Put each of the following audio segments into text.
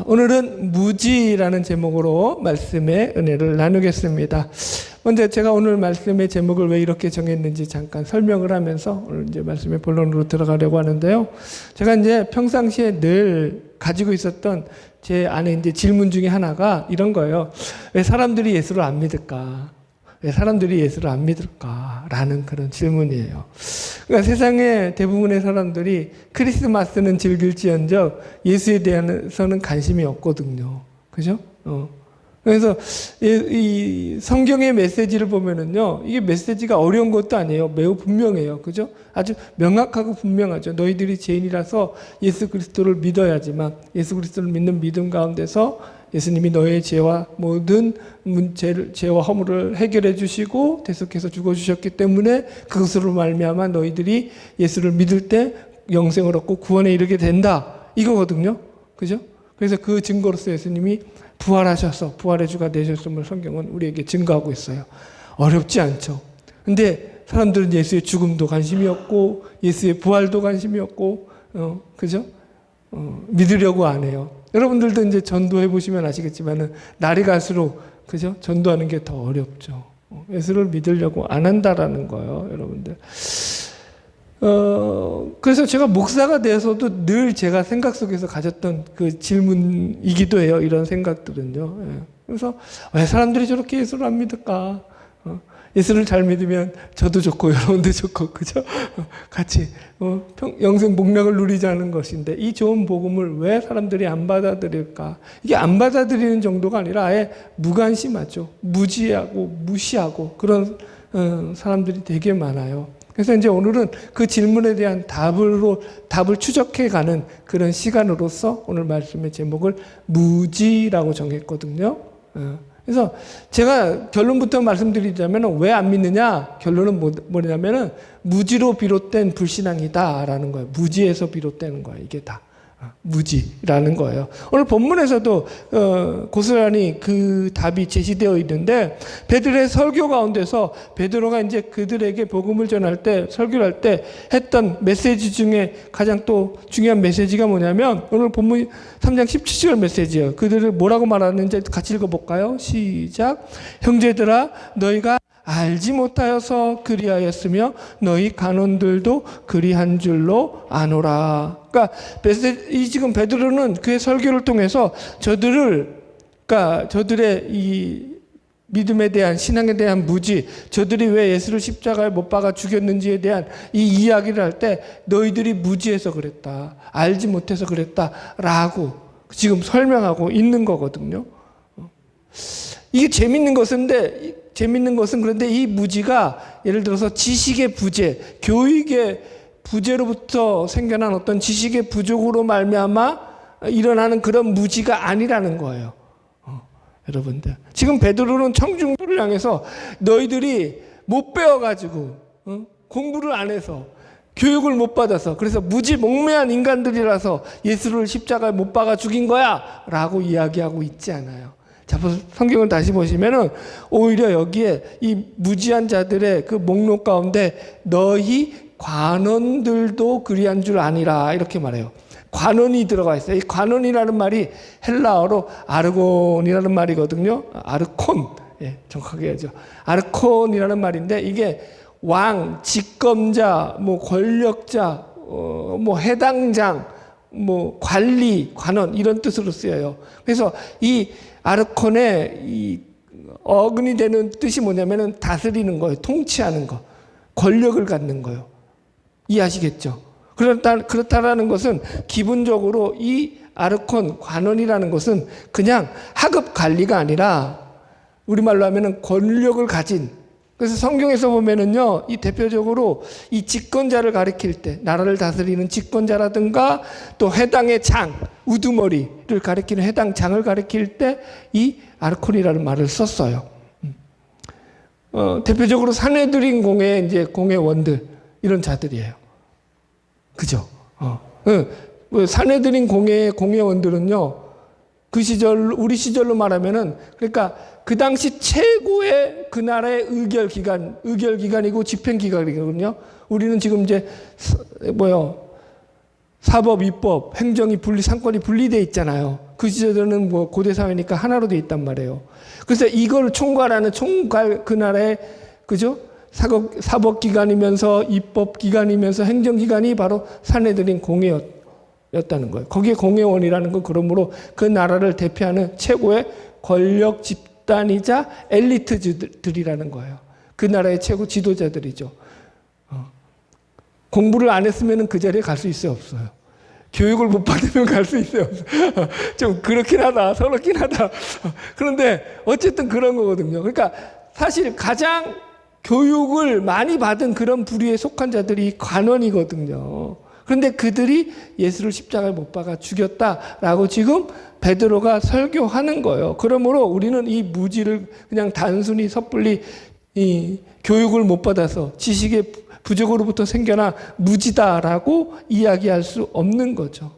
오늘은 무지라는 제목으로 말씀의 은혜를 나누겠습니다. 먼저 제가 오늘 말씀의 제목을 왜 이렇게 정했는지 잠깐 설명을 하면서 오늘 이제 말씀의 본론으로 들어가려고 하는데요. 제가 이제 평상시에 늘 가지고 있었던 제 안에 이제 질문 중에 하나가 이런 거예요. 왜 사람들이 예수를 안 믿을까? 왜 사람들이 예수를 안 믿을까? 라는 그런 질문이에요. 그러니까 세상의 대부분의 사람들이 크리스마스는 즐길지언정 예수에 대해서는 관심이 없거든요. 그죠? 그래서 이 성경의 메시지를 보면은요, 이게 메시지가 어려운 것도 아니에요. 매우 분명해요. 그죠? 아주 명확하고 분명하죠. 너희들이 죄인이라서 예수 그리스도를 믿어야지만 예수 그리스도를 믿는 믿음 가운데서 예수님이 너의 죄와 모든 죄와 허물을 해결해 주시고 대속해서 죽어주셨기 때문에 그것으로 말미암아 너희들이 예수를 믿을 때 영생을 얻고 구원에 이르게 된다. 이거거든요. 그죠? 그래서 그 증거로서 예수님이 부활하셔서 부활의 주가 되셨음을 성경은 우리에게 증거하고 있어요. 어렵지 않죠. 근데 사람들은 예수의 죽음도 관심이 없고 예수의 부활도 관심이 없고 그죠? 믿으려고 안 해요. 여러분들도 이제 전도해 보시면 아시겠지만은 날이 갈수록 그죠? 전도하는 게 더 어렵죠. 예수를 믿으려고 안 한다라는 거예요, 여러분들. 그래서 제가 목사가 돼서도 늘 제가 생각 속에서 가졌던 그 질문이기도 해요. 이런 생각들은요. 그래서 왜 사람들이 저렇게 예수를 안 믿을까? 예수를 잘 믿으면 저도 좋고 여러분도 좋고 그죠? 같이 영생 복락을 누리자는 것인데 이 좋은 복음을 왜 사람들이 안 받아들일까? 이게 안 받아들이는 정도가 아니라 아예 무관심하죠. 무지하고 무시하고 그런 사람들이 되게 많아요. 그래서 이제 오늘은 그 질문에 대한 답을 추적해가는 그런 시간으로서 오늘 말씀의 제목을 무지라고 정했거든요. 그래서 제가 결론부터 말씀드리자면 왜 안 믿느냐? 결론은 뭐냐면은 무지로 비롯된 불신앙이다라는 거예요. 무지에서 비롯되는 거예요. 이게 다. 무지라는 거예요. 오늘 본문에서도 고스란히 그 답이 제시되어 있는데 베드로의 설교 가운데서 베드로가 이제 그들에게 복음을 전할 때 설교를 할 때 했던 메시지 중에 가장 또 중요한 메시지가 뭐냐면 오늘 본문 3장 17절 메시지예요. 그들을 뭐라고 말하는지 같이 읽어볼까요? 시작. 형제들아 너희가 알지 못하여서 그리하였으며 너희 간원들도 그리한 줄로 아노라. 그러니까 지금 베드로는 그의 설교를 통해서 저들의 이 믿음에 대한 신앙에 대한 무지, 저들이 왜 예수를 십자가에 못 박아 죽였는지에 대한 이 이야기를 할 때 너희들이 무지해서 그랬다, 알지 못해서 그랬다라고 지금 설명하고 있는 거거든요. 이게 재밌는 것은 그런데 이 무지가 예를 들어서 지식의 부재, 교육의 부재로부터 생겨난 어떤 지식의 부족으로 말미암아 일어나는 그런 무지가 아니라는 거예요. 여러분들 지금 베드로는 청중들을 향해서 너희들이 못 배워가지고 공부를 안 해서 교육을 못 받아서 그래서 무지 몽매한 인간들이라서 예수를 십자가에 못 박아 죽인 거야 라고 이야기하고 있지 않아요. 자, 성경을 다시 보시면은 오히려 여기에 이 무지한 자들의 그 목록 가운데 너희 관원들도 그리한 줄 아니라 이렇게 말해요. 관원이 들어가 있어요. 이 관원이라는 말이 헬라어로 아르곤이라는 말이거든요. 아르콘, 예, 정확하게 하죠. 아르콘이라는 말인데 이게 왕, 직검자, 뭐 권력자, 뭐 해당장, 뭐 관리, 관원 이런 뜻으로 쓰여요. 그래서 이 아르콘의 이 어근이 되는 뜻이 뭐냐면은 다스리는 거예요. 통치하는 거. 권력을 갖는 거예요. 이해하시겠죠? 그렇다라는 것은 기본적으로 이 아르콘 관원이라는 것은 그냥 하급 관리가 아니라 우리말로 하면은 권력을 가진 그래서 성경에서 보면은요, 이 대표적으로 이 집권자를 가리킬 때, 나라를 다스리는 집권자라든가 또 해당의 장, 우두머리를 가리키는 해당 장을 가리킬 때 이 아르콘이라는 말을 썼어요. 대표적으로 산헤드린 공회 이제 공회원들 이런 자들이에요. 그죠? 산헤드린 공회의 공회원들은요, 그 시절 우리 시절로 말하면은 그러니까 그 당시 최고의 그 나라의 의결기관이고 집행기관이거든요. 우리는 지금 이제 사법, 입법, 행정이 상권이 분리되어 있잖아요. 그 시절에는 뭐 고대 사회니까 하나로 되어 있단 말이에요. 그래서 이걸 총괄하는 그 나라의 그죠? 사법기관이면서 입법기관이면서 행정기관이 바로 사내들인 공회였다는 거예요. 거기에 공회원이라는 건 그러므로 그 나라를 대표하는 최고의 권력 집단이자 엘리트들이라는 거예요. 그 나라의 최고 지도자들이죠. 공부를 안 했으면 그 자리에 갈 수 있어요, 없어요? 교육을 못 받으면 갈 수 있어요, 없어요? 좀 그렇긴 하다, 서럽긴 하다. 그런데 어쨌든 그런 거거든요. 그러니까 사실 가장 교육을 많이 받은 그런 부류에 속한 자들이 관원이거든요. 그런데 그들이 예수를 십자가에 못 박아 죽였다라고 지금 베드로가 설교하는 거예요. 그러므로 우리는 이 무지를 그냥 단순히 섣불리 이 교육을 못 받아서 지식의 부족으로부터 생겨나 무지다라고 이야기할 수 없는 거죠.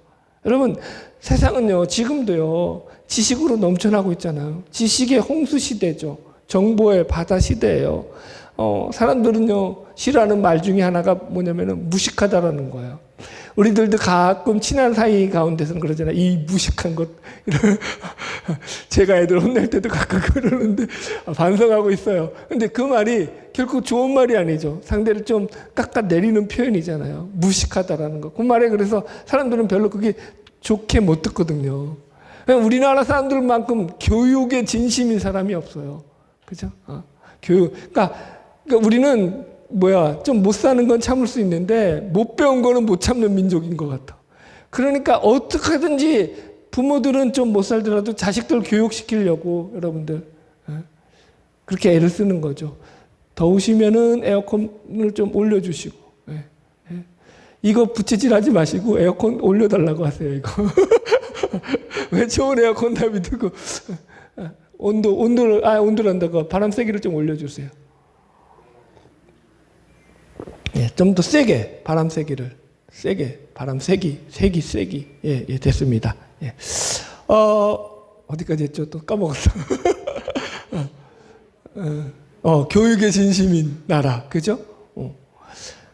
여러분, 세상은요, 지금도요, 지식으로 넘쳐나고 있잖아요. 지식의 홍수 시대죠. 정보의 바다 시대예요. 사람들은요, 싫어하는 말 중에 하나가 뭐냐면은 무식하다라는 거예요. 우리들도 가끔 친한 사이 가운데서는 그러잖아요. 이 무식한 것. 제가 애들 혼낼 때도 가끔 그러는데 반성하고 있어요. 근데 그 말이 결코 좋은 말이 아니죠. 상대를 좀 깎아내리는 표현이잖아요. 무식하다라는 거. 그 말에 그래서 사람들은 별로 그게 좋게 못 듣거든요. 우리나라 사람들만큼 교육에 진심인 사람이 없어요. 그죠? 교육. 그러니까 우리는 좀 못 사는 건 참을 수 있는데 못 배운 거는 못 참는 민족인 것 같아. 그러니까 어떻게든지 부모들은 좀 못 살더라도 자식들 교육시키려고 여러분들 그렇게 애를 쓰는 거죠. 더우시면은 에어컨을 좀 올려주시고, 이거 부채질하지 마시고 에어컨 올려달라고 하세요. 이거 왜 좋은 에어컨 다 밑으고 온도란다고 바람 세기를 좀 올려주세요. 좀 더 세게 바람 세기를 바람 세기 됐습니다. 어디까지 했죠? 또 까먹었어. 교육의 진심인 나라, 그죠?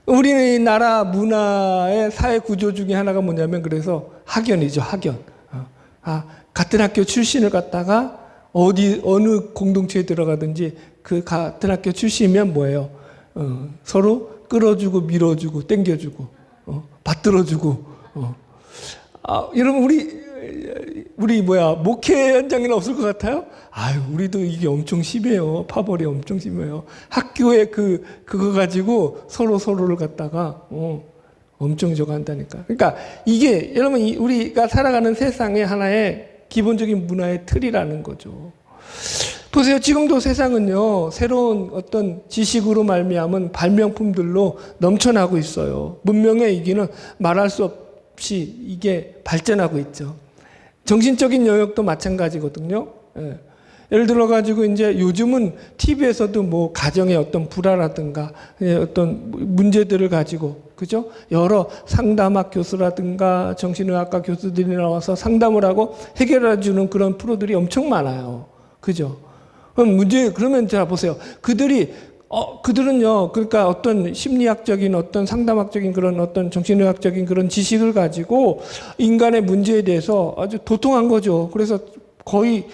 우리나라 문화의 사회 구조 중에 하나가 뭐냐면 그래서 학연이죠, 학연. 같은 학교 출신을 갖다가 어느 공동체에 들어가든지 그 같은 학교 출신이면 뭐예요? 서로 끌어주고 밀어주고 땡겨주고 받들어주고. 여러분 우리 목회 현장에는 없을 것 같아요? 우리도 이게 엄청 심해요. 파벌이 엄청 심해요. 학교에 그거 가지고 서로를 갖다가 엄청 저거 한다니까. 그러니까 이게 여러분 우리가 살아가는 세상의 하나의 기본적인 문화의 틀이라는 거죠. 보세요. 지금도 세상은요, 새로운 어떤 지식으로 말미암은 발명품들로 넘쳐나고 있어요. 문명의 이기는 말할 수 없이 이게 발전하고 있죠. 정신적인 영역도 마찬가지거든요. 예를 들어가지고 이제 요즘은 TV에서도 뭐 가정의 어떤 불화라든가 어떤 문제들을 가지고, 그죠? 여러 상담학 교수라든가 정신의학과 교수들이 나와서 상담을 하고 해결해 주는 그런 프로들이 엄청 많아요. 그죠? 그러면 자 보세요. 그들은요, 그러니까 어떤 심리학적인 어떤 상담학적인 그런 어떤 정신의학적인 그런 지식을 가지고 인간의 문제에 대해서 아주 도통한 거죠. 그래서 거의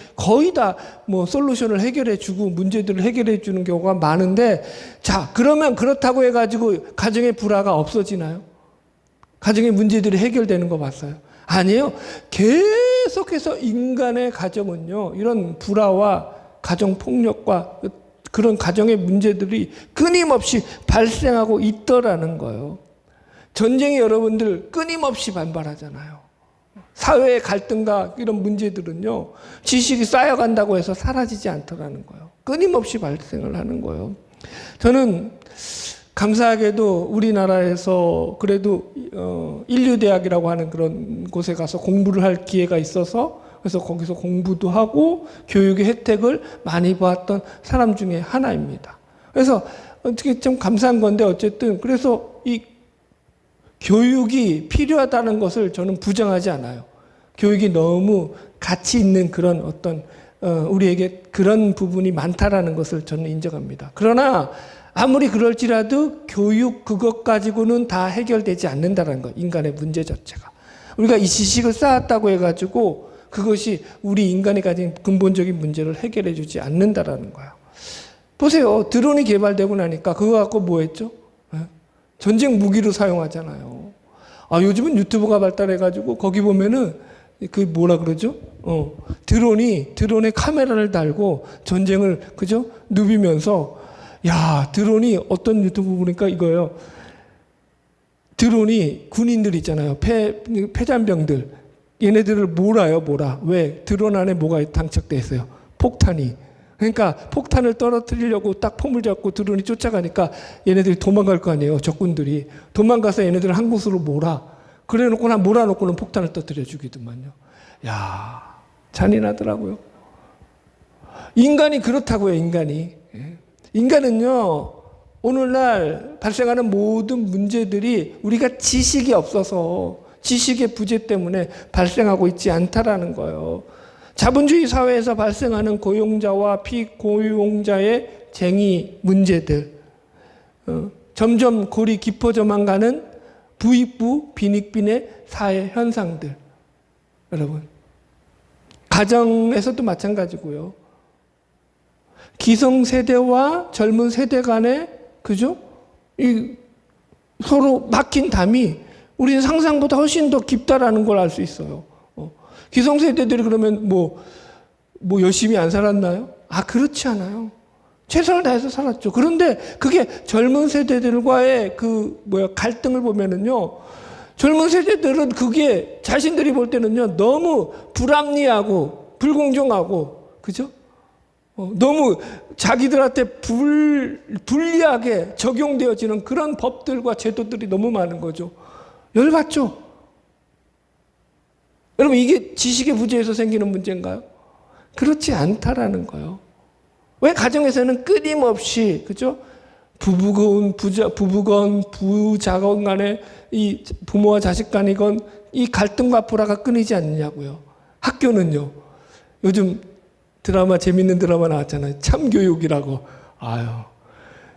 다 뭐 솔루션을 해결해 주고 문제들을 해결해 주는 경우가 많은데, 자, 그러면 그렇다고 해가지고 가정의 불화가 없어지나요? 가정의 문제들이 해결되는 거 봤어요? 아니에요. 계속해서 인간의 가정은요, 이런 불화와 가정폭력과 그런 가정의 문제들이 끊임없이 발생하고 있더라는 거예요. 전쟁이 여러분들 끊임없이 반발하잖아요. 사회의 갈등과 이런 문제들은요, 지식이 쌓여간다고 해서 사라지지 않더라는 거예요. 끊임없이 발생을 하는 거예요. 저는 감사하게도 우리나라에서 그래도 인류대학이라고 하는 그런 곳에 가서 공부를 할 기회가 있어서, 그래서 거기서 공부도 하고 교육의 혜택을 많이 보았던 사람 중에 하나입니다. 그래서 어떻게 좀 감사한 건데, 어쨌든 그래서 이 교육이 필요하다는 것을 저는 부정하지 않아요. 교육이 너무 가치 있는 그런 어떤 우리에게 그런 부분이 많다라는 것을 저는 인정합니다. 그러나 아무리 그럴지라도 교육 그것 가지고는 다 해결되지 않는다는 것, 인간의 문제 자체가. 우리가 이 지식을 쌓았다고 해가지고 그것이 우리 인간이 가진 근본적인 문제를 해결해 주지 않는다라는 거예요. 보세요. 드론이 개발되고 나니까 그거 갖고 뭐 했죠? 전쟁 무기로 사용하잖아요. 요즘은 유튜브가 발달해가지고 거기 보면은 그 뭐라 그러죠? 드론에 카메라를 달고 전쟁을 그죠? 누비면서 드론이 어떤 유튜브 보니까 이거예요. 드론이 군인들 있잖아요. 폐잔병들 얘네들을 몰아요. 왜? 드론 안에 뭐가 장착돼 있어요? 폭탄이. 그러니까 폭탄을 떨어뜨리려고 딱 폼을 잡고 드론이 쫓아가니까 얘네들이 도망갈 거 아니에요. 적군들이. 도망가서 얘네들을 한 곳으로 몰아놓고는 폭탄을 터뜨려 주기더만요. 잔인하더라고요. 인간이 그렇다고요. 인간은요, 오늘날 발생하는 모든 문제들이 우리가 지식이 없어서 지식의 부재 때문에 발생하고 있지 않다라는 거예요. 자본주의 사회에서 발생하는 고용자와 피고용자의 쟁의 문제들, 점점 골이 깊어져만 가는 부익부 빈익빈의 사회 현상들, 여러분 가정에서도 마찬가지고요. 기성세대와 젊은 세대 간에 그죠? 이 서로 막힌 담이 우리는 상상보다 훨씬 더 깊다라는 걸 알 수 있어요. 기성세대들이 그러면 뭐 열심히 안 살았나요? 그렇지 않아요. 최선을 다해서 살았죠. 그런데 그게 젊은 세대들과의 갈등을 보면은요, 젊은 세대들은 그게 자신들이 볼 때는요, 너무 불합리하고 불공정하고, 그죠? 너무 자기들한테 불리하게 적용되어지는 그런 법들과 제도들이 너무 많은 거죠. 열받죠? 여러분, 이게 지식의 부재에서 생기는 문제인가요? 그렇지 않다라는 거예요. 왜 가정에서는 끊임없이, 그죠? 부부건 부자건 간에 이 부모와 자식 간이건 이 갈등과 불화가 끊이지 않느냐고요. 학교는요. 요즘 재밌는 드라마 나왔잖아요. 참교육이라고.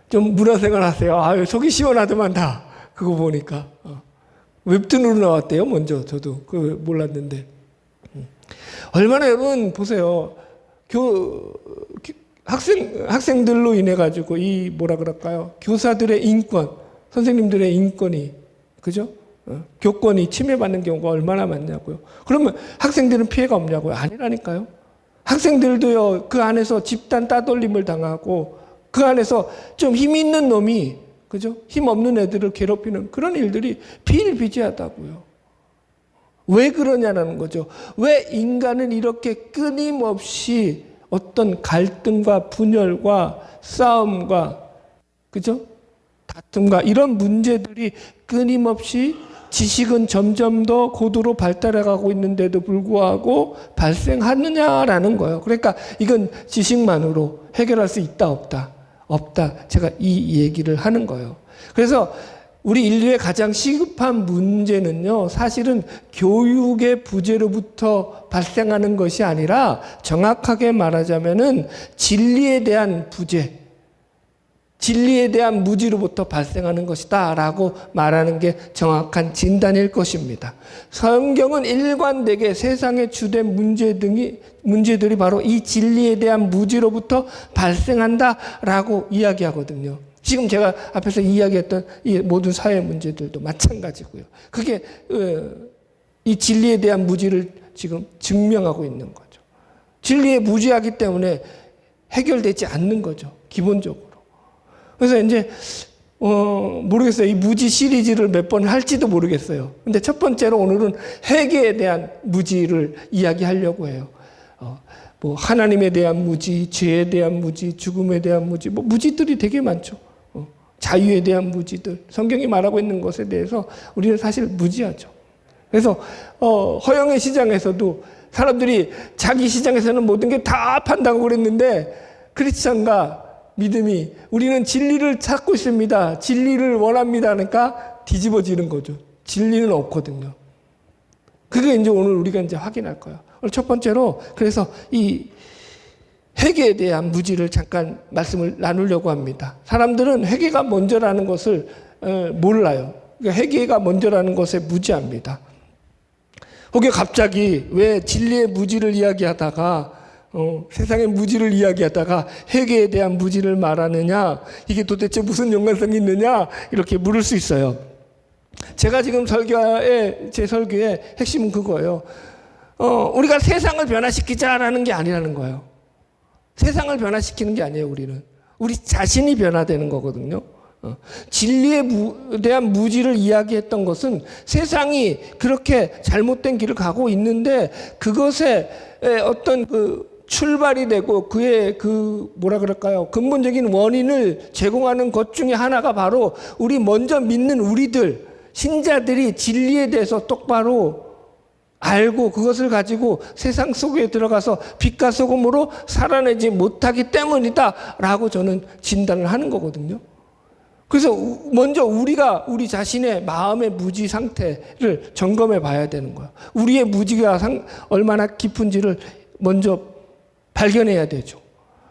좀 문화생활 하세요. 속이 시원하더만 다. 그거 보니까. 웹툰으로 나왔대요. 먼저 저도 몰랐는데. 얼마나 여러분 보세요. 학생들로 인해 가지고 이 뭐라 그럴까요? 교사들의 인권, 선생님들의 인권이 그죠? 교권이 침해받는 경우가 얼마나 많냐고요. 그러면 학생들은 피해가 없냐고요? 아니라니까요. 학생들도요, 그 안에서 집단 따돌림을 당하고 그 안에서 좀 힘 있는 놈이 그죠? 힘 없는 애들을 괴롭히는 그런 일들이 비일비재하다고요. 왜 그러냐는 거죠. 왜 인간은 이렇게 끊임없이 어떤 갈등과 분열과 싸움과 그죠? 다툼과 이런 문제들이 끊임없이 지식은 점점 더 고도로 발달해가고 있는데도 불구하고 발생하느냐라는 거예요. 그러니까 이건 지식만으로 해결할 수 있다 없다. 없다. 제가 이 얘기를 하는 거예요. 그래서 우리 인류의 가장 시급한 문제는요, 사실은 교육의 부재로부터 발생하는 것이 아니라 정확하게 말하자면은 진리에 대한 부재, 진리에 대한 무지로부터 발생하는 것이다 라고 말하는 게 정확한 진단일 것입니다. 성경은 일관되게 세상의 주된 문제들이 바로 이 진리에 대한 무지로부터 발생한다 라고 이야기하거든요. 지금 제가 앞에서 이야기했던 이 모든 사회 문제들도 마찬가지고요. 그게 이 진리에 대한 무지를 지금 증명하고 있는 거죠. 진리에 무지하기 때문에 해결되지 않는 거죠. 기본적으로. 그래서 이제 모르겠어요. 이 무지 시리즈를 몇 번 할지도 모르겠어요. 근데 첫 번째로 오늘은 회개에 대한 무지를 이야기하려고 해요. 하나님에 대한 무지, 죄에 대한 무지, 죽음에 대한 무지, 무지들이 되게 많죠. 자유에 대한 무지들, 성경이 말하고 있는 것에 대해서 우리는 사실 무지하죠. 그래서 허영의 시장에서도 사람들이 자기 시장에서는 모든 게 다 판다고 그랬는데 크리스찬과 믿음이 우리는 진리를 찾고 있습니다. 진리를 원합니다. 그러니까 뒤집어지는 거죠. 진리는 없거든요. 그게 이제 오늘 우리가 이제 확인할 거예요. 오늘 첫 번째로 그래서 이 회개에 대한 무지를 잠깐 말씀을 나누려고 합니다. 사람들은 회개가 먼저라는 것을 몰라요. 그러니까 회개가 먼저라는 것에 무지합니다. 혹여 갑자기 왜 진리의 무지를 이야기하다가 세상의 무지를 이야기하다가 회개에 대한 무지를 말하느냐, 이게 도대체 무슨 연관성이 있느냐, 이렇게 물을 수 있어요. 제가 지금 제 설교의 핵심은 그거예요. 우리가 세상을 변화시키자라는 게 아니라는 거예요. 세상을 변화시키는 게 아니에요. 우리 자신이 변화되는 거거든요. 진리에 대한 무지를 이야기했던 것은 세상이 그렇게 잘못된 길을 가고 있는데 그것에 어떤 출발이 되고 그의 근본적인 원인을 제공하는 것 중에 하나가 바로 우리 먼저 믿는 우리들, 신자들이 진리에 대해서 똑바로 알고 그것을 가지고 세상 속에 들어가서 빛과 소금으로 살아내지 못하기 때문이다라고 저는 진단을 하는 거거든요. 그래서 먼저 우리가 우리 자신의 마음의 무지 상태를 점검해 봐야 되는 거예요. 우리의 무지가 얼마나 깊은지를 먼저 발견해야 되죠.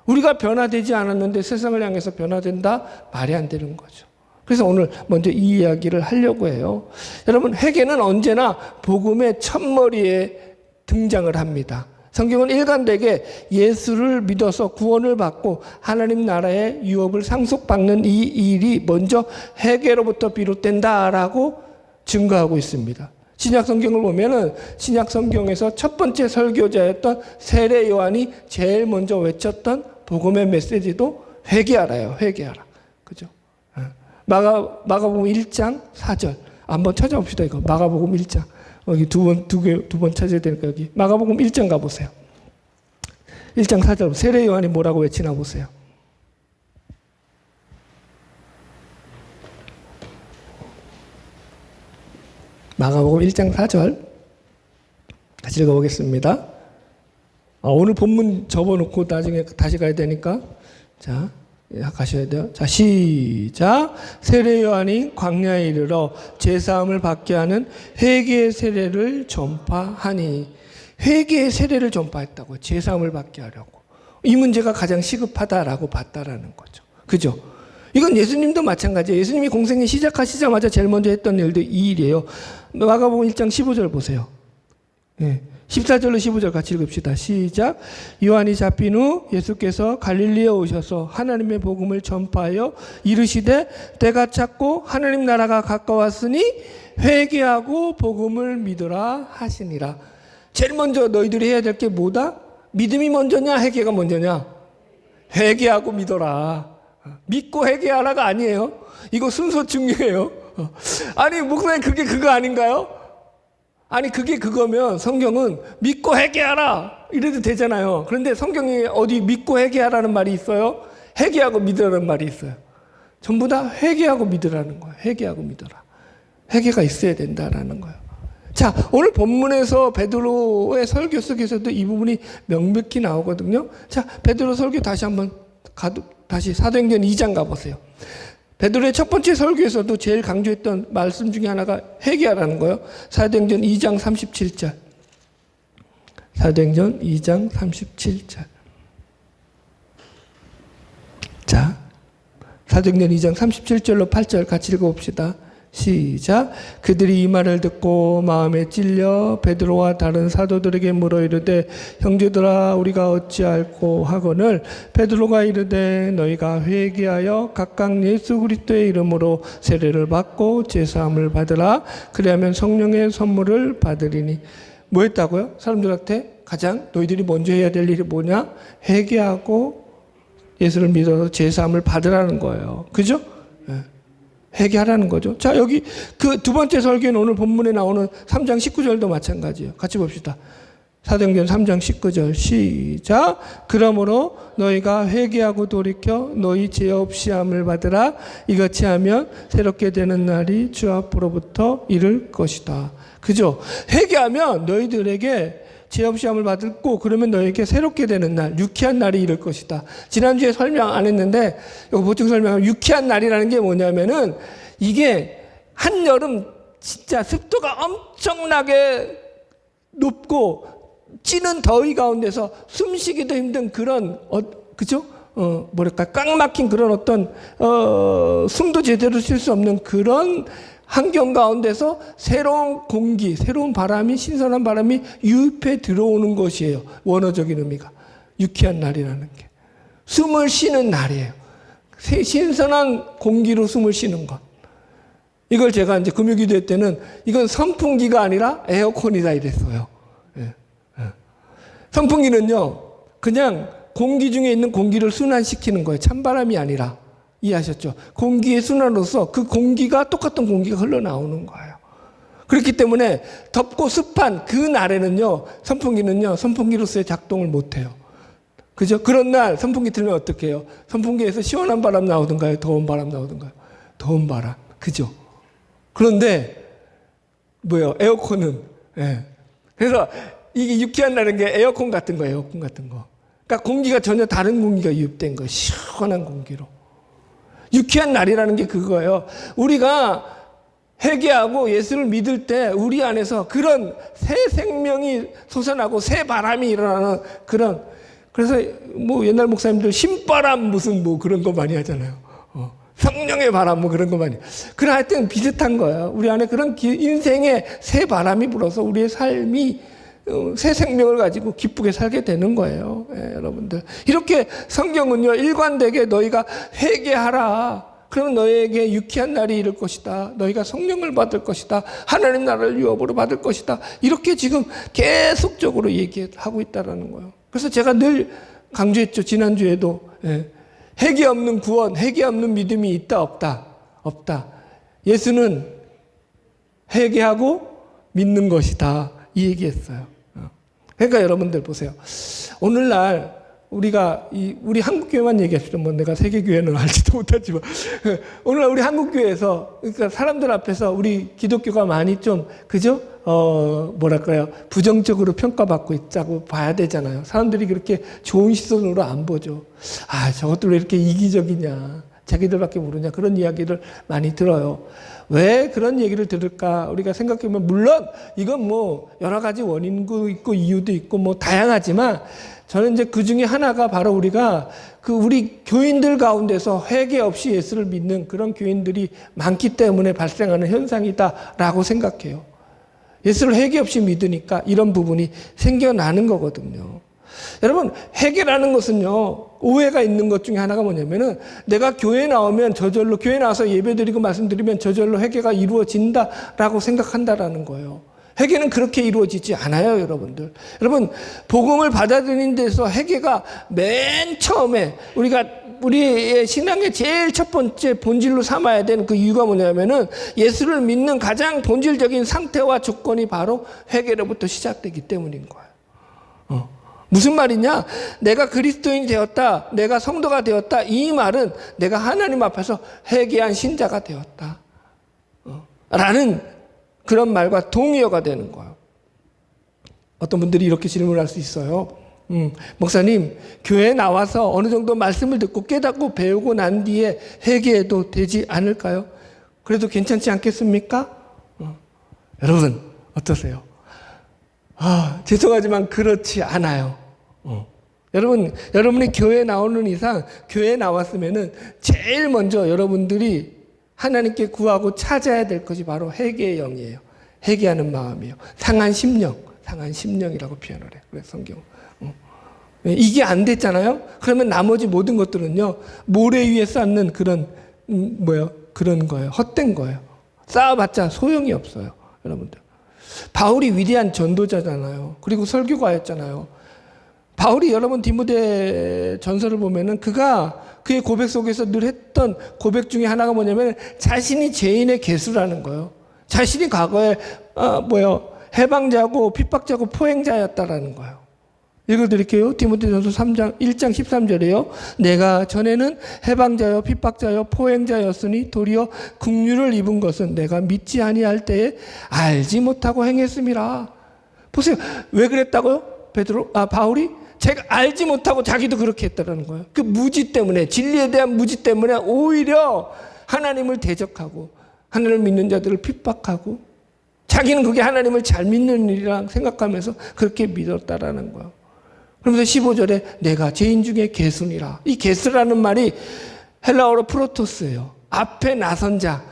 우리가 변화되지 않았는데 세상을 향해서 변화된다? 말이 안 되는 거죠. 그래서 오늘 먼저 이 이야기를 하려고 해요. 여러분, 회개는 언제나 복음의 첫머리에 등장을 합니다. 성경은 일관되게 예수를 믿어서 구원을 받고 하나님 나라의 유업을 상속받는 이 일이 먼저 회개로부터 비롯된다라고 증거하고 있습니다. 신약 성경을 보면은 신약 성경에서 첫 번째 설교자였던 세례 요한이 제일 먼저 외쳤던 복음의 메시지도 회개하라요. 회개하라. 그죠? 마가복음 1장 4절. 한번 찾아봅시다, 이거. 마가복음 1장. 여기 두 번 찾아야 되니까 여기. 마가복음 1장 가보세요. 1장 4절. 세례 요한이 뭐라고 외치나 보세요. 마가복음 1장 4절. 같이 읽어보겠습니다. 오늘 본문 접어놓고 나중에 다시 가야 되니까. 자, 가셔야 돼요. 자, 시작. 세례 요한이 광야에 이르러 제사함을 받게 하는 회개의 세례를 전파하니. 회개의 세례를 전파했다고. 제사함을 받게 하려고. 이 문제가 가장 시급하다라고 봤다라는 거죠. 그죠? 이건 예수님도 마찬가지예요. 예수님이 공생애 시작하시자마자 제일 먼저 했던 일도 이 일이에요. 마가복음 1장 15절 보세요. 14절로 15절 같이 읽읍시다. 시작. 요한이 잡힌 후 예수께서 갈릴리에 오셔서 하나님의 복음을 전파하여 이르시되 때가 찼고 하나님 나라가 가까웠으니 회개하고 복음을 믿으라 하시니라. 제일 먼저 너희들이 해야 될 게 뭐다? 믿음이 먼저냐 회개가 먼저냐? 회개하고 믿어라. 믿고 회개하라가 아니에요. 이거 순서 중요해요. 아니 목사님 그게 그거 아닌가요? 아니 그게 그거면 성경은 믿고 회개하라 이래도 되잖아요. 그런데 성경에 어디 믿고 회개하라는 말이 있어요? 회개하고 믿으라는 말이 있어요. 전부 다 회개하고 믿으라는 거예요. 회개하고 믿어라. 회개가 있어야 된다라는 거예요. 자, 오늘 본문에서 베드로의 설교 속에서도 이 부분이 명백히 나오거든요. 자, 베드로 설교 다시 한번 다시 사도행전 2장 가보세요. 베드로의 첫 번째 설교에서도 제일 강조했던 말씀 중에 하나가 회개하라는 거예요. 사도행전 2장 37절. 사도행전 2장 37절. 자, 사도행전 2장 37절로 8절 같이 읽어봅시다. 시작. 그들이 이 말을 듣고 마음에 찔려 베드로와 다른 사도들에게 물어 이르되 형제들아 우리가 어찌할꼬 하거늘 베드로가 이르되 너희가 회개하여 각각 예수 그리스도의 이름으로 세례를 받고 제사함을 받으라. 그리하면 성령의 선물을 받으리니. 뭐 했다고요? 사람들한테 가장 너희들이 먼저 해야 될 일이 뭐냐? 회개하고 예수를 믿어서 제사함을 받으라는 거예요. 그죠? 회개하라는 거죠. 자, 여기 그 두 번째 설교는 오늘 본문에 나오는 3장 19절도 마찬가지예요. 같이 봅시다. 사도행전 3장 19절 시작. 그러므로 너희가 회개하고 돌이켜 너희 죄 없이 함을 받으라. 이같이 하면 새롭게 되는 날이 주 앞으로부터 이를 것이다. 그죠? 회개하면 너희들에게 죄 없이 함을 받고 그러면 너에게 새롭게 되는 날, 유쾌한 날이 이를 것이다. 지난주에 설명 안 했는데 이거 보충 설명하면 유쾌한 날이라는 게 뭐냐면은 이게 한여름 진짜 습도가 엄청나게 높고 찌는 더위 가운데서 숨쉬기도 힘든 그런 그죠? 뭐랄까 꽉 막힌 그런 어떤 숨도 제대로 쉴 수 없는 그런 환경 가운데서 새로운 공기, 새로운 바람이, 신선한 바람이 유입해 들어오는 것이에요. 원어적인 의미가. 유쾌한 날이라는 게. 숨을 쉬는 날이에요. 신선한 공기로 숨을 쉬는 것. 이걸 제가 이제 금요기도회 때는 이건 선풍기가 아니라 에어컨이다 이랬어요. 예. 선풍기는요, 그냥 공기 중에 있는 공기를 순환시키는 거예요. 찬바람이 아니라. 이해하셨죠? 공기의 순환으로서 그 공기가 똑같은 공기가 흘러나오는 거예요. 그렇기 때문에 덥고 습한 그 날에는요, 선풍기는요, 선풍기로서의 작동을 못해요. 그죠? 그런 날 선풍기 틀면 어떻게 해요? 선풍기에서 시원한 바람 나오던가요? 더운 바람 나오던가요? 더운 바람. 그죠? 그런데 에어컨은. 예. 그래서 이게 유쾌한 날인 게 에어컨 같은 거예요. 에어컨 같은 거. 그러니까 공기가 전혀 다른 공기가 유입된 거예요. 시원한 공기로. 유쾌한 날이라는 게 그거예요. 우리가 회개하고 예수를 믿을 때 우리 안에서 그런 새 생명이 솟아나고 새 바람이 일어나는 그런, 그래서 옛날 목사님들 신바람 무슨 그런 거 많이 하잖아요. 성령의 바람 그런 거 많이. 그래 하여튼 비슷한 거예요. 우리 안에 그런 인생의 새 바람이 불어서 우리의 삶이 새 생명을 가지고 기쁘게 살게 되는 거예요. 예, 여러분들. 이렇게 성경은요, 일관되게 너희가 회개하라. 그러면 너희에게 유쾌한 날이 이를 것이다. 너희가 성령을 받을 것이다. 하나님 나라를 유업으로 받을 것이다. 이렇게 지금 계속적으로 얘기하고 있다는 거예요. 그래서 제가 늘 강조했죠. 지난주에도. 예. 회개 없는 구원, 회개 없는 믿음이 있다, 없다? 없다. 예수는 회개하고 믿는 것이다. 이 얘기했어요. 그러니까 여러분들 보세요. 오늘날 우리 한국교회만 얘기합시다. 내가 세계교회는 알지도 못하지만 오늘날 우리 한국교회에서, 그러니까 사람들 앞에서 우리 기독교가 많이 좀 그죠? 부정적으로 평가받고 있다고 봐야 되잖아요. 사람들이 그렇게 좋은 시선으로 안 보죠. 저것들 왜 이렇게 이기적이냐, 자기들밖에 모르냐, 그런 이야기를 많이 들어요. 왜 그런 얘기를 들을까? 우리가 생각해보면, 물론 이건 여러 가지 원인도 있고 이유도 있고 다양하지만, 저는 이제 그 중에 하나가 바로 우리가 우리 교인들 가운데서 회개 없이 예수를 믿는 그런 교인들이 많기 때문에 발생하는 현상이다라고 생각해요. 예수를 회개 없이 믿으니까 이런 부분이 생겨나는 거거든요. 여러분, 회개라는 것은요, 오해가 있는 것 중에 하나가 뭐냐면은, 내가 교회 나오면 저절로, 교회 나와서 예배드리고 말씀드리면 저절로 회개가 이루어진다라고 생각한다라는 거예요. 회개는 그렇게 이루어지지 않아요, 여러분들. 여러분, 복음을 받아들이는 데서 회개가 맨 처음에 우리의 신앙의 제일 첫 번째 본질로 삼아야 되는 그 이유가 뭐냐면은, 예수를 믿는 가장 본질적인 상태와 조건이 바로 회개로부터 시작되기 때문인 거예요. 무슨 말이냐? 내가 그리스도인이 되었다, 내가 성도가 되었다, 이 말은 내가 하나님 앞에서 회개한 신자가 되었다 라는 그런 말과 동의어가 되는 거예요. 어떤 분들이 이렇게 질문할 수 있어요. 목사님, 교회에 나와서 어느 정도 말씀을 듣고 깨닫고 배우고 난 뒤에 회개해도 되지 않을까요? 그래도 괜찮지 않겠습니까? 여러분, 어떠세요? 죄송하지만 그렇지 않아요. 여러분이 교회에 나오는 이상, 교회에 나왔으면은 제일 먼저 여러분들이 하나님께 구하고 찾아야 될 것이 바로 회개의 영이에요. 회개하는 마음이에요. 상한 심령이라고 표현을 해요. 그래서 성경. 이게 안 됐잖아요? 그러면 나머지 모든 것들은요, 모래 위에 쌓는 그런 거예요. 헛된 거예요. 쌓아봤자 소용이 없어요. 여러분들. 바울이 위대한 전도자잖아요. 그리고 설교가였잖아요. 바울이 여러분 디모데 전서를 보면은 그의 고백 속에서 늘 했던 고백 중에 하나가 뭐냐면, 자신이 죄인의 개수라는 거예요. 자신이 과거에 해방자고 핍박자고 포행자였다라는 거예요. 읽어드릴게요. 디모데전서 1장 13절이에요. 내가 전에는 해방자여 핍박자여 포행자였으니 도리어 긍휼을 입은 것은 내가 믿지 아니할 때에 알지 못하고 행했음이라. 보세요. 왜 그랬다고요? 바울이? 제가 알지 못하고 자기도 그렇게 했다는 거예요. 그 무지 때문에, 진리에 대한 무지 때문에 오히려 하나님을 대적하고 하나님을 믿는 자들을 핍박하고 자기는 그게 하나님을 잘 믿는 일이라 생각하면서 그렇게 믿었다라는 거예요. 그러면서 15절에 내가 죄인 중에 개수니라. 이 개수라는 말이 헬라어로 프로토스예요. 앞에 나선 자,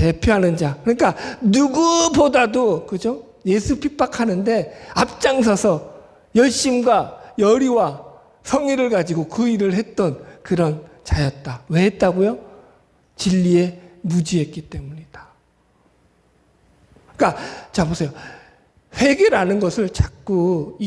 대표하는 자. 그러니까 누구보다도 그죠? 예수 핍박하는데 앞장서서 열심과 열의와 성의를 가지고 그 일을 했던 그런 자였다. 왜 했다고요? 진리에 무지했기 때문이다. 그러니까 자 보세요. 회개라는 것을 자꾸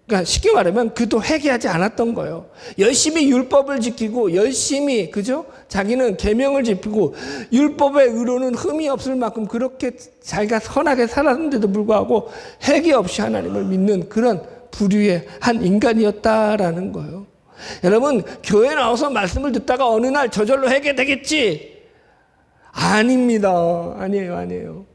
그러니까 쉽게 말하면 그도 회개하지 않았던 거예요. 열심히 율법을 지키고 열심히 그죠? 자기는 계명을 지키고 율법의 의로는 흠이 없을 만큼 그렇게 자기가 선하게 살았는데도 불구하고 회개 없이 하나님을 믿는 그런 부류의 한 인간이었다라는 거예요. 여러분 교회 나와서 말씀을 듣다가 어느 날 저절로 회개되겠지? 아닙니다. 아니에요.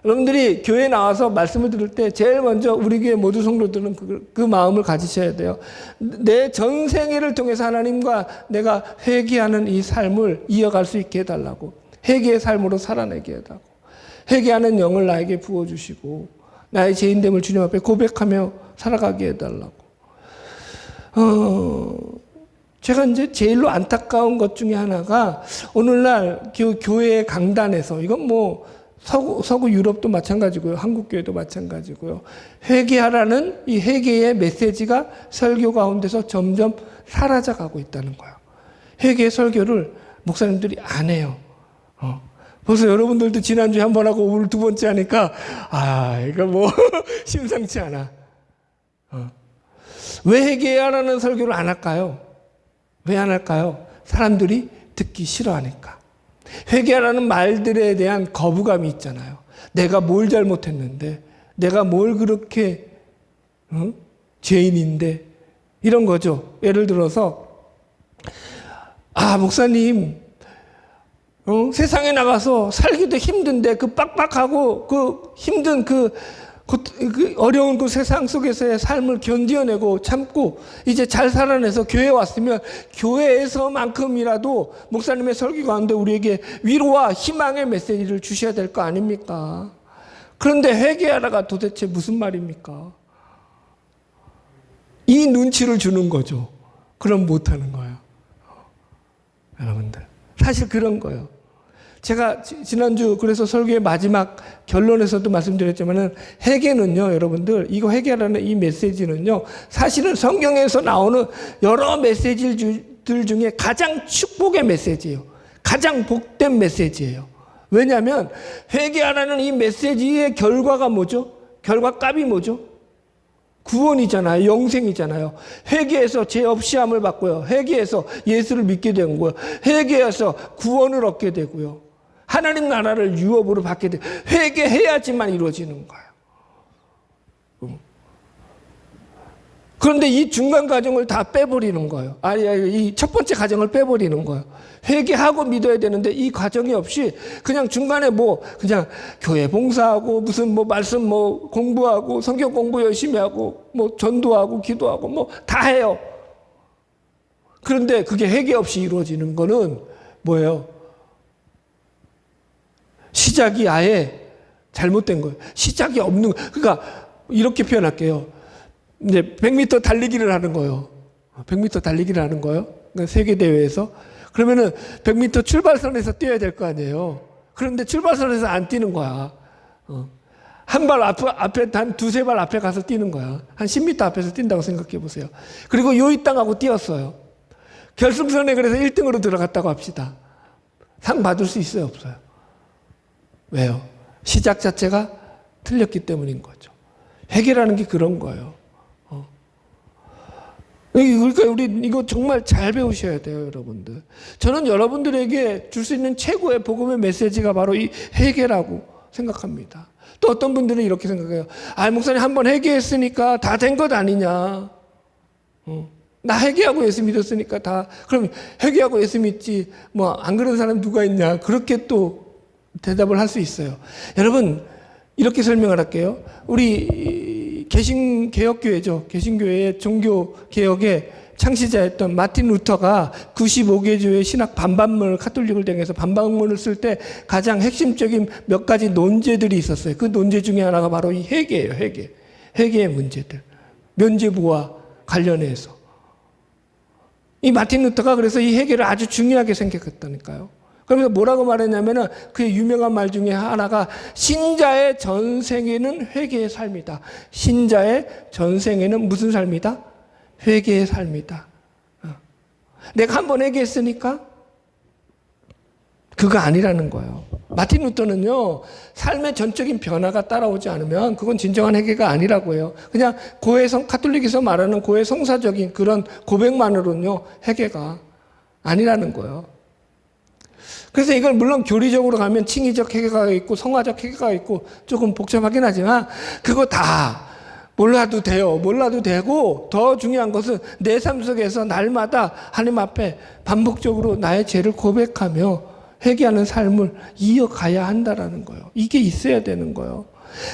여러분들이 교회 나와서 말씀을 들을 때 제일 먼저 우리 교회 모두 성도들은 그 마음을 가지셔야 돼요. 내 전생애를 통해서 하나님과 내가 회개하는 이 삶을 이어갈 수 있게 해달라고. 회개의 삶으로 살아내게 해달라고. 회개하는 영을 나에게 부어주시고 나의 죄인됨을 주님 앞에 고백하며 살아가게 해달라고. 제가 이제 제일로 안타까운 것 중에 하나가 오늘날 교회의 강단에서 이건 뭐 서구 유럽도 마찬가지고요. 한국 교회도 마찬가지고요. 회개하라는 이 회개의 메시지가 설교 가운데서 점점 사라져가고 있다는 거예요. 회개 설교를 목사님들이 안 해요. 벌써 여러분들도 지난주에 한 번 하고 오늘 두 번째 하니까 이거 뭐 심상치 않아. 왜 회개하라는 설교를 안 할까요? 왜 안 할까요? 사람들이 듣기 싫어하니까. 회개하라는 말들에 대한 거부감이 있잖아요. 내가 뭘 잘못했는데, 내가 뭘 그렇게 죄인인데 이런 거죠. 예를 들어서 목사님 세상에 나가서 살기도 힘든데 그 빡빡하고 그 힘든 그 어려운 그 세상 속에서의 삶을 견뎌내고 참고 이제 잘 살아내서 교회에 왔으면 교회에서만큼이라도 목사님의 설교 가운데 우리에게 위로와 희망의 메시지를 주셔야 될 거 아닙니까? 그런데 회개하라가 도대체 무슨 말입니까? 이 눈치를 주는 거죠. 그럼 못하는 거예요. 여러분들 사실 그런 거예요. 제가 지난주 그래서 설교의 마지막 결론에서도 말씀드렸지만은 회개는요, 여러분들 이거 회개라는 이 메시지는요, 사실은 성경에서 나오는 여러 메시지들 중에 가장 축복의 메시지예요. 가장 복된 메시지예요. 왜냐하면 회개하라는 이 메시지의 결과가 뭐죠? 결과값이 뭐죠? 구원이잖아요. 영생이잖아요. 회개해서 죄 없이 함을 받고요. 회개해서 예수를 믿게 된 거예요. 회개해서 구원을 얻게 되고요. 하나님 나라를 유업으로 받게 돼. 회개해야지만 이루어지는 거예요. 그런데 이 중간 과정을 다 빼버리는 거예요. 이 첫 번째 과정을 빼버리는 거예요. 회개하고 믿어야 되는데 이 과정이 없이 그냥 중간에 그냥 교회 봉사하고 무슨 말씀 공부하고 성경 공부 열심히 하고 전도하고 기도하고 다 해요. 그런데 그게 회개 없이 이루어지는 거는 뭐예요? 시작이 아예 잘못된 거예요. 시작이 없는 거예요. 그러니까 이렇게 표현할게요. 이제 100m 달리기를 하는 거예요. 100m 달리기를 하는 거예요. 그러니까 세계대회에서. 그러면은 100m 출발선에서 뛰어야 될 거 아니에요. 그런데 출발선에서 안 뛰는 거야. 한 발 앞에, 한 두세 발 앞에 가서 뛰는 거야. 한 10m 앞에서 뛴다고 생각해 보세요. 그리고 요이 땅하고 뛰었어요. 결승선에 그래서 1등으로 들어갔다고 합시다. 상 받을 수 있어요, 없어요? 왜요? 시작 자체가 틀렸기 때문인 거죠. 회개라는 게 그런 거예요. 그러니까 우리 이거 정말 잘 배우셔야 돼요, 여러분들. 저는 여러분들에게 줄 수 있는 최고의 복음의 메시지가 바로 이 회개라고 생각합니다. 또 어떤 분들은 이렇게 생각해요. 목사님 한번 회개했으니까 다 된 것 아니냐. 나 회개하고 예수 믿었으니까 그럼 회개하고 예수 믿지 안 그런 사람 누가 있냐. 그렇게 또 대답을 할 수 있어요. 여러분 이렇게 설명을 할게요. 우리 개신개혁교회죠. 개신교회의 종교개혁의 창시자였던 마틴 루터가 95개조의 신학 반반문을 카톨릭을 대해서 반반문을 쓸 때 가장 핵심적인 몇 가지 논제들이 있었어요. 그 논제 중에 하나가 바로 이 회개예요. 회개의 문제들. 면죄부와 관련해서. 이 마틴 루터가 그래서 이 회개를 아주 중요하게 생각했다니까요. 그러면서 뭐라고 말했냐면은 그의 유명한 말 중에 하나가 신자의 전생에는 회개의 삶이다. 신자의 전생에는 무슨 삶이다? 회개의 삶이다. 내가 한번 회개했으니까 그거 아니라는 거예요. 마틴 루터는요, 삶의 전적인 변화가 따라오지 않으면 그건 진정한 회개가 아니라고 해요. 그냥 카톨릭에서 말하는 고해 성사적인 그런 고백만으로는요, 회개가 아니라는 거예요. 그래서 이걸 물론 교리적으로 가면 칭의적 회개가 있고 성화적 회개가 있고 조금 복잡하긴 하지만 그거 다 몰라도 돼요. 몰라도 되고 더 중요한 것은 내 삶 속에서 날마다 하나님 앞에 반복적으로 나의 죄를 고백하며 회개하는 삶을 이어가야 한다라는 거예요. 이게 있어야 되는 거예요.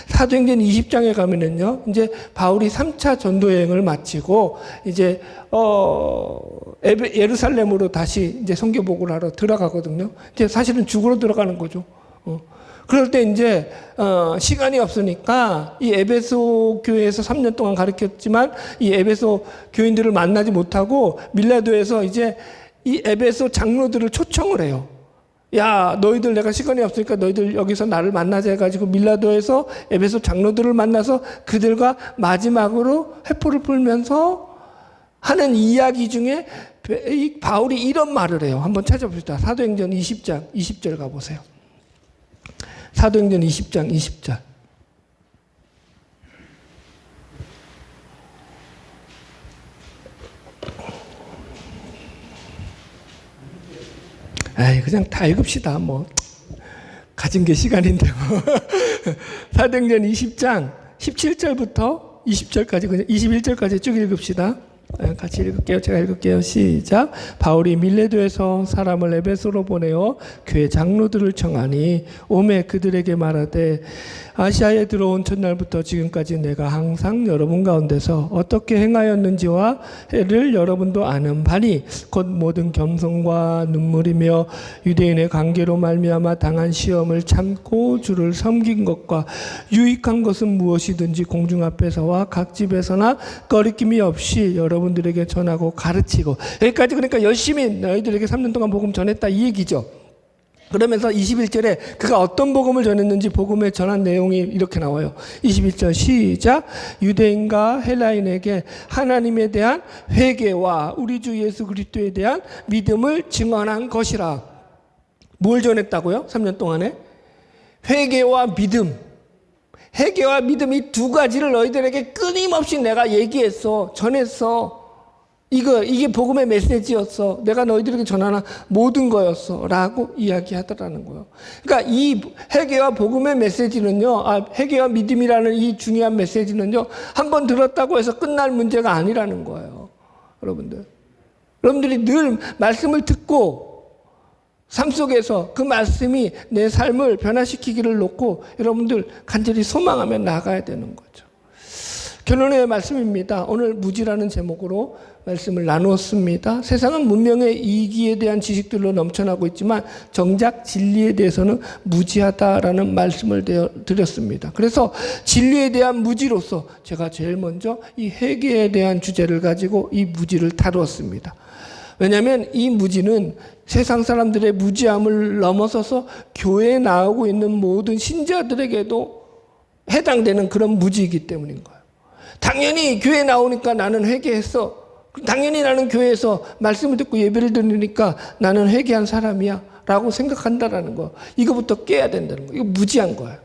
사도행전 20장에 가면은요, 이제 바울이 3차 전도 여행을 마치고 이제 예루살렘으로 다시 이제 선교복을 하러 들어가거든요. 이제 사실은 죽으러 들어가는 거죠. 그럴 때 이제 시간이 없으니까 이 에베소 교회에서 3년 동안 가르쳤지만 이 에베소 교인들을 만나지 못하고 밀라도에서 이제 이 에베소 장로들을 초청을 해요. 야, 너희들 내가 시간이 없으니까 너희들 여기서 나를 만나자 해가지고 밀라도에서 에베소 장로들을 만나서 그들과 마지막으로 회포를 풀면서 하는 이야기 중에 바울이 이런 말을 해요. 한번 찾아봅시다. 사도행전 20장 20절 가보세요. 사도행전 20장 20절. 아이, 그냥 다 읽읍시다. 뭐 가진 게 시간인데 뭐. 사도행전 20장 17절부터 20절까지 그냥 21절까지 쭉 읽읍시다. 같이 읽을게요. 제가 읽을게요. 시작. 바울이 밀레도에서 사람을 에베소로 보내어 교회 장로들을 청하니 오매 그들에게 말하되 아시아에 들어온 첫날부터 지금까지 내가 항상 여러분 가운데서 어떻게 행하였는지와 를 여러분도 아는 바니 곧 모든 겸손과 눈물이며 유대인의 관계로 말미암아 당한 시험을 참고 주를 섬긴 것과 유익한 것은 무엇이든지 공중 앞에서와 각 집에서나 거리낌이 없이 여러분들에게 전하고 가르치고, 여기까지 그러니까 열심히 너희들에게 3년 동안 복음 전했다 이 얘기죠. 그러면서 21절에 그가 어떤 복음을 전했는지 복음에 전한 내용이 이렇게 나와요. 21절 시작. 유대인과 헬라인에게 하나님에 대한 회개와 우리 주 예수 그리스도에 대한 믿음을 증언한 것이라. 뭘 전했다고요? 3년 동안에? 회개와 믿음. 회개와 믿음 이 두 가지를 너희들에게 끊임없이 내가 얘기했어. 전했어. 이게 복음의 메시지였어. 내가 너희들에게 전하는 모든 거였어. 라고 이야기하더라는 거예요. 그러니까 이 회개와 복음의 메시지는요, 회개와 믿음이라는 이 중요한 메시지는요, 한번 들었다고 해서 끝날 문제가 아니라는 거예요. 여러분들이 늘 말씀을 듣고 삶 속에서 그 말씀이 내 삶을 변화시키기를 놓고 여러분들 간절히 소망하며 나가야 되는 거죠. 결론의 말씀입니다. 오늘 무지라는 제목으로 말씀을 나누었습니다. 세상은 문명의 이기에 대한 지식들로 넘쳐나고 있지만 정작 진리에 대해서는 무지하다라는 말씀을 드렸습니다. 그래서 진리에 대한 무지로서 제가 제일 먼저 이 회개에 대한 주제를 가지고 이 무지를 다루었습니다. 왜냐하면 이 무지는 세상 사람들의 무지함을 넘어서서 교회에 나오고 있는 모든 신자들에게도 해당되는 그런 무지이기 때문인 거예요. 당연히 교회에 나오니까 나는 회개했어. 당연히 나는 교회에서 말씀을 듣고 예배를 드리니까 나는 회개한 사람이야 라고 생각한다라는 거, 이거부터 깨야 된다는 거. 이거 무지한 거예요.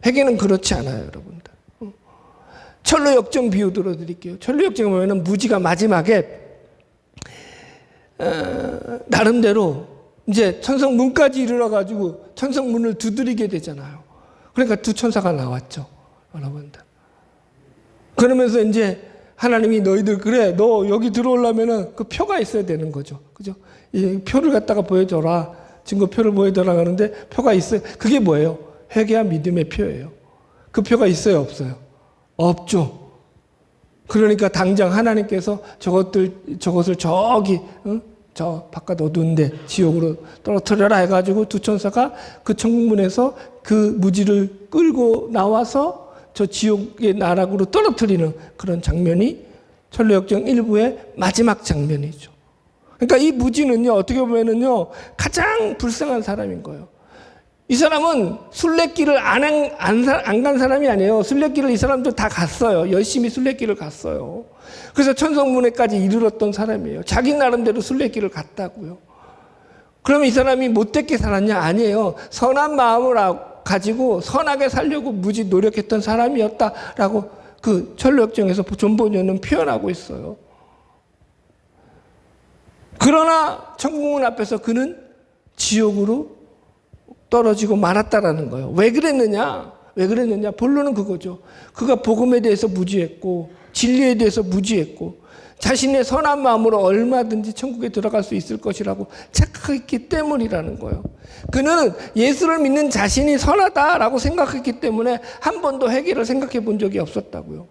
회개는 그렇지 않아요, 여러분들. 철로 역정 비유 들어드릴게요. 철로 역정에 보면 무지가 마지막에 나름대로 이제 천성문까지 이르러가지고 천성문을 두드리게 되잖아요. 그러니까 두 천사가 나왔죠, 여러분들. 그러면서 이제 하나님이 너희들 그래 너 여기 들어오려면은 그 표가 있어야 되는 거죠. 그죠? 이 표를 갖다가 보여줘라. 증거표를 보여줘라 하는데 표가 있어요. 그게 뭐예요? 회개와 믿음의 표예요. 그 표가 있어요, 없어요? 없죠. 그러니까 당장 하나님께서 저것을 저기 저 바깥 어두운데 지옥으로 떨어뜨려라 해가지고 두 천사가 그 천국문에서 그 무지를 끌고 나와서 저 지옥의 나락으로 떨어뜨리는 그런 장면이 철로역정 1부의 마지막 장면이죠. 그러니까 이 무지는요, 어떻게 보면은요, 가장 불쌍한 사람인 거예요. 이 사람은 순례길을 안 간 사람이 아니에요. 순례길을 이 사람도 다 갔어요. 열심히 순례길을 갔어요. 그래서 천성문에까지 이르렀던 사람이에요. 자기 나름대로 순례길을 갔다고요. 그러면 이 사람이 못됐게 살았냐? 아니에요. 선한 마음을 가지고 선하게 살려고 무지 노력했던 사람이었다라고 그 철로역정에서 존본현은 표현하고 있어요. 그러나 천국문 앞에서 그는 지옥으로 떨어지고 말았다라는 거예요. 왜 그랬느냐? 본론은 그거죠. 그가 복음에 대해서 무지했고 진리에 대해서 무지했고 자신의 선한 마음으로 얼마든지 천국에 들어갈 수 있을 것이라고 착각했기 때문이라는 거예요. 그는 예수를 믿는 자신이 선하다라고 생각했기 때문에 한 번도 회개를 생각해 본 적이 없었다고요.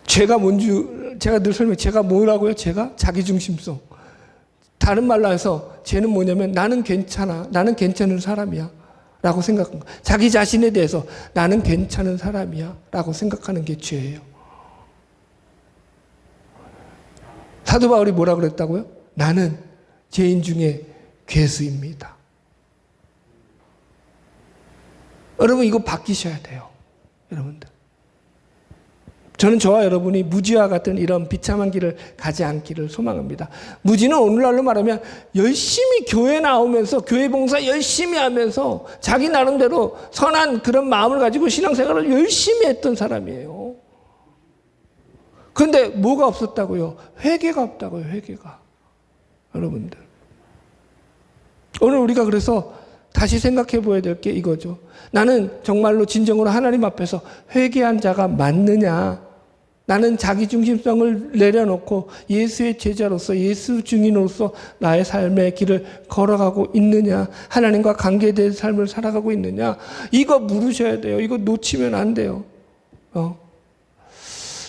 제가 늘 설명해. 제가 뭐라고요? 제가 자기중심성. 다른 말로 해서 죄는 뭐냐면 나는 괜찮아. 나는 괜찮은 사람이야. 라고 생각한 거예요. 자기 자신에 대해서 나는 괜찮은 사람이야. 라고 생각하는 게 죄예요. 사도 바울이 뭐라 그랬다고요? 나는 죄인 중에 괴수입니다. 여러분 이거 바뀌셔야 돼요. 여러분들. 저는 저와 여러분이 무지와 같은 이런 비참한 길을 가지 않기를 소망합니다. 무지는 오늘날로 말하면 열심히 교회 나오면서 교회 봉사 열심히 하면서 자기 나름대로 선한 그런 마음을 가지고 신앙생활을 열심히 했던 사람이에요. 그런데 뭐가 없었다고요? 회개가 없다고요. 회개가. 여러분들. 오늘 우리가 그래서 다시 생각해 보아야 될 게 이거죠. 나는 정말로 진정으로 하나님 앞에서 회개한 자가 맞느냐? 나는 자기중심성을 내려놓고 예수의 제자로서 예수 증인으로서 나의 삶의 길을 걸어가고 있느냐? 하나님과 관계된 삶을 살아가고 있느냐? 이거 물으셔야 돼요. 이거 놓치면 안 돼요.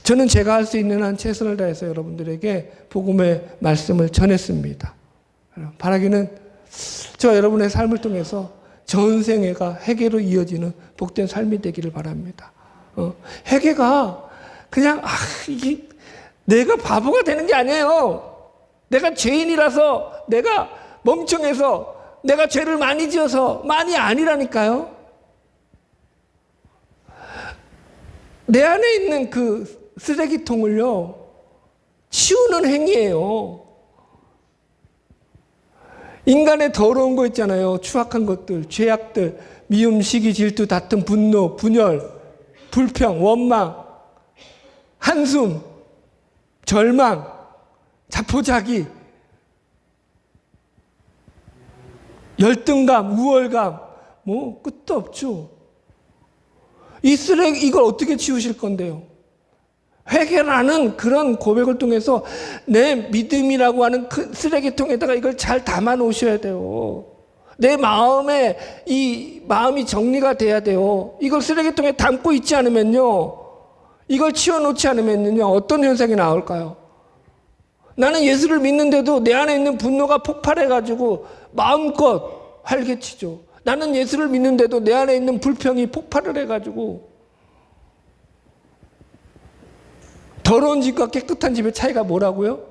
저는 제가 할 수 있는 한 최선을 다해서 여러분들에게 복음의 말씀을 전했습니다. 바라기는 저와 여러분의 삶을 통해서 전생애가 회개로 이어지는 복된 삶이 되기를 바랍니다. 회개가 그냥 이게 내가 바보가 되는 게 아니에요. 내가 죄인이라서, 내가 멍청해서, 내가 죄를 많이 지어서 많이 아니라니까요. 내 안에 있는 그 쓰레기통을요 치우는 행위예요. 인간의 더러운 거 있잖아요. 추악한 것들, 죄악들, 미움, 시기, 질투, 다툼, 분노, 분열, 불평, 원망, 한숨, 절망, 자포자기, 열등감, 우월감, 뭐 끝도 없죠. 이 쓰레기 이걸 어떻게 치우실 건데요? 회개라는 그런 고백을 통해서 내 믿음이라고 하는 그 쓰레기통에다가 이걸 잘 담아 놓으셔야 돼요. 내 마음에 이 마음이 정리가 돼야 돼요. 이걸 쓰레기통에 담고 있지 않으면요, 이걸 치워놓지 않으면요 어떤 현상이 나올까요? 나는 예수를 믿는데도 내 안에 있는 분노가 폭발해가지고 마음껏 활개치죠. 나는 예수를 믿는데도 내 안에 있는 불평이 폭발을 해가지고. 더러운 집과 깨끗한 집의 차이가 뭐라고요?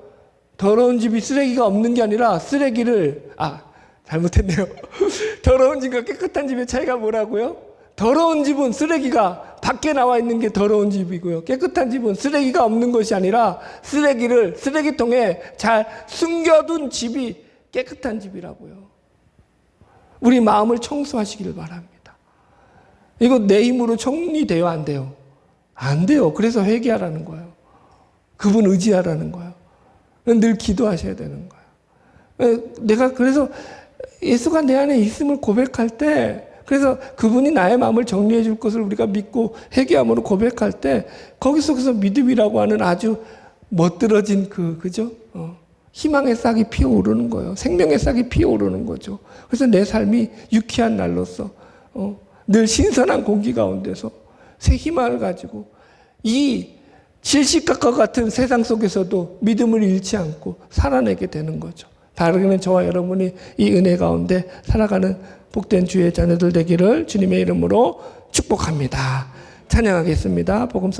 더러운 집이 쓰레기가 없는 게 아니라 쓰레기를 잘못했네요. 더러운 집과 깨끗한 집의 차이가 뭐라고요? 더러운 집은 쓰레기가 밖에 나와 있는 게 더러운 집이고요. 깨끗한 집은 쓰레기가 없는 것이 아니라 쓰레기를 쓰레기통에 잘 숨겨둔 집이 깨끗한 집이라고요. 우리 마음을 청소하시기를 바랍니다. 이거 내 힘으로 정리돼요? 안 돼요? 안 돼요. 그래서 회개하라는 거예요. 그분 의지하라는 거예요. 늘 기도하셔야 되는 거예요. 내가 그래서 예수가 내 안에 있음을 고백할 때, 그래서 그분이 나의 마음을 정리해 줄 것을 우리가 믿고 회개함으로 고백할 때 거기 속에서 믿음이라고 하는 아주 멋들어진 그죠? 희망의 싹이 피어오르는 거예요. 생명의 싹이 피어오르는 거죠. 그래서 내 삶이 유쾌한 날로서 늘 신선한 공기 가운데서 새 희망을 가지고 이 질식각과 같은 세상 속에서도 믿음을 잃지 않고 살아내게 되는 거죠. 다르게는 저와 여러분이 이 은혜 가운데 살아가는 복된 주의 자녀들 되기를 주님의 이름으로 축복합니다. 찬양하겠습니다. 복음